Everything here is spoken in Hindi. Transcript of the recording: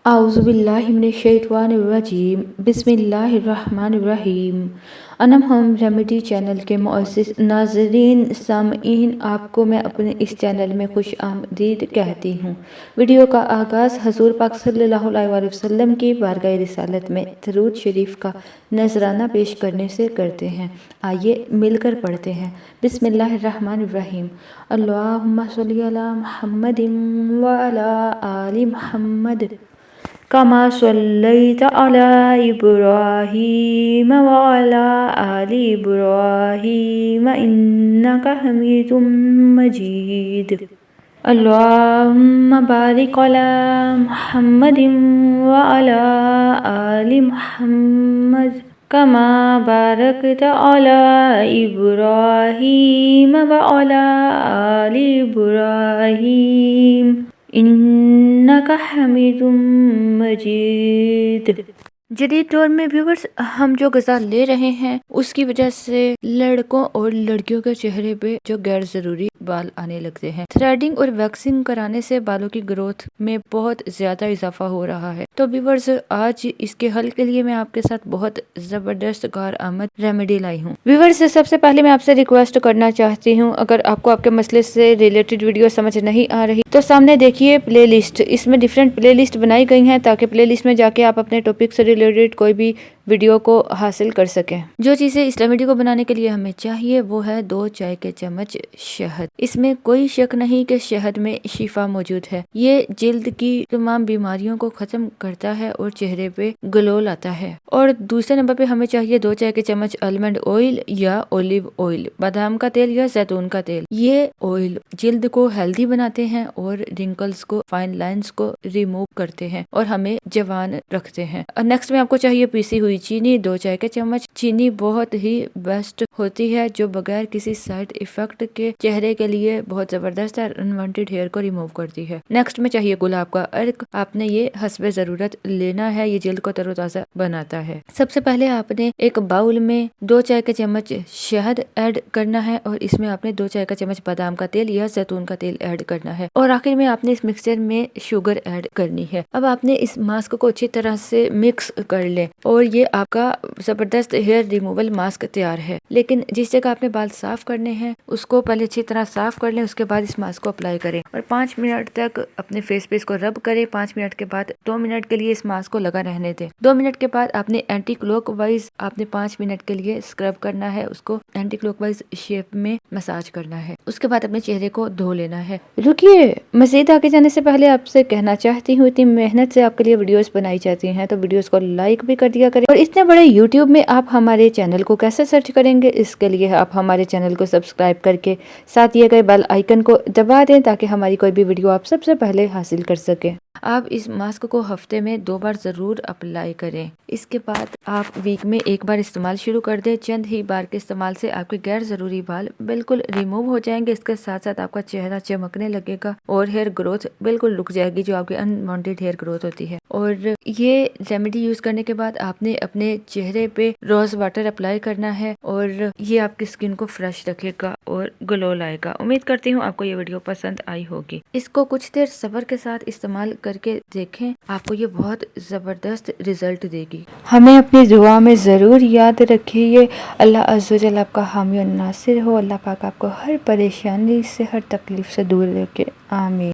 आउज़ुबिल्लाहिमिनश्शैतानिर्रजीम बिस्मिल्लाहिर्रहमानिर्रहीम। अनम हम रेमेडी चैनल के मुअज़्ज़िज़ नाज़रीन सामईन, आपको मैं अपने इस चैनल में खुश आमदीद कहती हूँ। वीडियो का आगाज़ हज़ूर पाक सल्लल्लाहु अलैहि वसल्लम की बारगाह रिसालत में दरूद शरीफ का नजराना पेश करने से करते हैं। आइए मिलकर पढ़ते हैं। बिस्मिल्लाहिर्रहमानिर्रहीम। अल्लाहुम्मा सल्ली अला मुहम्मदिन व अला आलि मुहम्मद कमा सल्लैता अला इब्राहीम व अला आलि इब्राहीम इन्नका हमीदुम मजीद। अल्लाहुम्मा बारिक अला मुहम्मदिन व अला आलि मुहम्मद कमा बारकता अला इब्राहीम व अला आलि इब्राहीम इन्नका हमीदुम मजीद। जदीद दौर में व्यूवर्स, हम जो ग़िज़ा ले रहे हैं उसकी वजह से लड़कों और लड़कियों के चेहरे पे जो गैर ज़रूरी बाल आने लगते हैं। थ्रेडिंग और वैक्सिंग कराने से बालों की ग्रोथ में बहुत ज़्यादा इजाफा हो रहा है। तो व्यूवर्स, आज इसके हल के लिए मैं आपके साथ बहुत ज़बरदस्त कारआमद रेमेडी लाई हूँ। व्यूवर्स, सबसे पहले मैं आपसे रिक्वेस्ट करना चाहती हूँ, अगर आपको आपके मसले से रिलेटेड वीडियो समझ नहीं आ रही तो सामने देखिए प्लेलिस्ट, इसमें डिफरेंट प्लेलिस्ट बनाई गई हैं ताकि प्लेलिस्ट में जाके आप अपने टॉपिक से रिलेटेड कोई भी वीडियो को हासिल कर सकें। जो चीज़ें इस रेमेडी को बनाने के लिए हमें चाहिए वो है 2 चाय के चम्मच शहद। इसमें कोई शक नहीं कि शहद में शिफा मौजूद है। ये जिल्द की तमाम बीमारियों को खत्म करता है और चेहरे पे ग्लो लाता है। और दूसरे नंबर पे हमें चाहिए 2 चाय के चम्मच आलमंड ऑयल या ओलिव ऑयल, बादाम का तेल या जैतून का तेल। ये ऑयल जिल्द को हेल्दी बनाते हैं और रिंकल्स को, फाइन लाइंस को रिमूव करते हैं और हमें जवान रखते हैं। और नेक्स्ट में आपको चाहिए पीसी हुई चीनी 2 चाय के चम्मच। चीनी बहुत ही बेस्ट होती है जो बगैर किसी साइड इफेक्ट के चेहरे के लिए बहुत जबरदस्त है, अनवांटेड हेयर को रिमूव करती है। नेक्स्ट में चाहिए गुलाब का अर्क। आपने ये हस्बे जरूरत लेना है, ये जिल्द को तरोताजा बनाता है। सबसे पहले आपने एक बाउल में 2 चाय के चम्मच शहद ऐड करना है और इसमें आपने 2 चाय का चम्मच बादाम का तेल या जैतून का तेल ऐड करना है और आखिर में आपने इस मिक्सचर में शुगर ऐड करनी है। अब आपने इस मास्क को अच्छी तरह से मिक्स कर ले और ये आपका जबरदस्त हेयर रिमूवल मास्क तैयार है। लेकिन जिस जगह आपने बाल साफ करने हैं उसको पहले अच्छी तरह साफ कर लें, उसके बाद इस मास्क को अप्लाई करें और 5 मिनट तक अपने फेस पे इसको रब करें। 5 मिनट के बाद 2 मिनट के लिए इस मास्क को लगा रहने दें। 2 मिनट के बाद आपने एंटी क्लॉकवाइज आपने 5 मिनट के लिए स्क्रब करना है, उसको एंटी क्लॉकवाइज शेप में मसाज करना है। उसके बाद अपने चेहरे को धो लेना है। रुकिए, मजीद आगे जाने से पहले आपसे कहना चाहती हूँ, इतनी मेहनत से आपके लिए वीडियोस बनाई जाती हैं तो वीडियोस को लाइक भी कर दिया करें। और इतने बड़े यूट्यूब में आप हमारे चैनल को कैसे सर्च करेंगे, इसके लिए आप हमारे चैनल को सब्सक्राइब करके साथ दिए गए बेल आइकन को दबा दें ताकि हमारी कोई भी वीडियो आप सबसे पहले हासिल कर सके। आप इस मास्क को हफ्ते में 2 बार जरूर अप्लाई करें। इसके बाद आप वीक में 1 बार इस्तेमाल शुरू कर दें। चंद ही बार के इस्तेमाल से आपके गैर जरूरी बाल बिल्कुल रिमूव हो जाएंगे। इसके साथ साथ आपका चेहरा चमकने लगेगा और हेयर ग्रोथ बिल्कुल रुक जाएगी, जो आपकी अनवांटेड हेयर ग्रोथ होती है। और ये रेमेडी यूज करने के बाद आपने अपने चेहरे पे रोज वाटर अप्लाई करना है और ये आपकी स्किन को फ्रेश रखेगा और ग्लो लाएगा। उम्मीद करती हूँ आपको ये वीडियो पसंद आई होगी। इसको कुछ देर सब्र के साथ इस्तेमाल करके देखें, आपको ये बहुत जबरदस्त रिजल्ट देगी। हमें अपनी दुआ में जरूर याद रखिए। अल्लाह अज़्ज़ा वजल आपका हामी और नासिर हो। अल्लाह पाक आपको हर परेशानी से, हर तकलीफ से दूर रखे। आमीन।